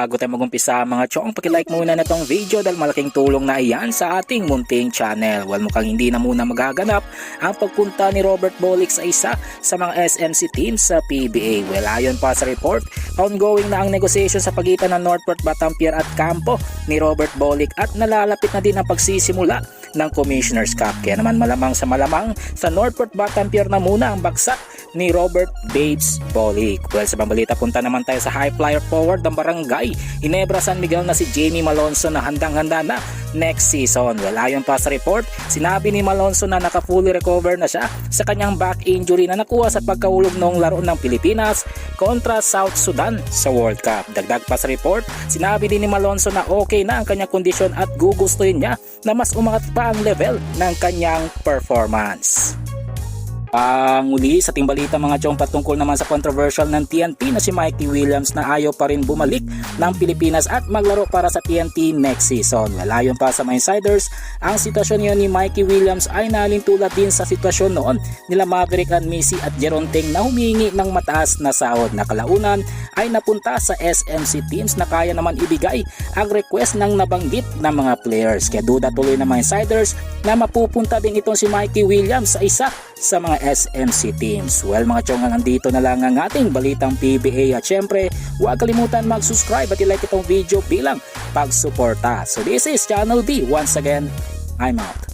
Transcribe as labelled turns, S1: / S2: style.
S1: bago tayo mag-umpisa mga chong, pakilike muna na tong video dahil malaking tulong na iyan sa ating munting channel. Well, mukhang hindi na muna magaganap ang pagpunta ni Robert Bolick sa isa sa mga SMC teams sa PBA. Well, ayon pa sa report, ongoing na ang negosasyon sa pagitan ng Northport Batampier at kampo ni Robert Bolick at nalalapit na din ang pagsisimula ng Commissioner's Cup. Kaya naman malamang sa Northport Batampier na muna ang bagsak ni Robert Babes Bolick. Well, sa pambalita punta naman tayo sa high flyer forward ng Barangay Ginebra San Miguel na si Jamie Malonzo na handang-handa na next season. Well, ayon pa sa report, sinabi ni Malonzo na naka-fully recover na siya sa kanyang back injury na nakuha sa pagkahulog noong laro ng Pilipinas kontra South Sudan sa World Cup. Dagdag pa sa report, sinabi din ni Malonzo na okay na ang kanyang kondisyon at gugustuhin niya na mas umangat pa ang level ng kanyang performance. Panguli sa ating balita mga chong, patungkol naman sa controversial ng TNT na si Mikey Williams na ayaw pa rin bumalik ng Pilipinas at maglaro para sa TNT next season. Well, ayon pa sa mga insiders, ang sitwasyon niyon ni Mikey Williams ay nalintulad din sa sitwasyon noon nila Maverick and Missy at Geronteng na humingi ng mataas na sahod na kalaunan ay napunta sa SMC teams na kaya naman ibigay ang request ng nabanggit ng mga players. Kaya duda tuloy ng mga insiders na mapupunta din itong si Mikey Williams sa isa sa mga SMC teams. Well mga chong, nandito na lang ang ating balitang PBA at syempre huwag kalimutan mag-subscribe at i-like itong video bilang pagsuporta. So this is Channel D. Once again, I'm out.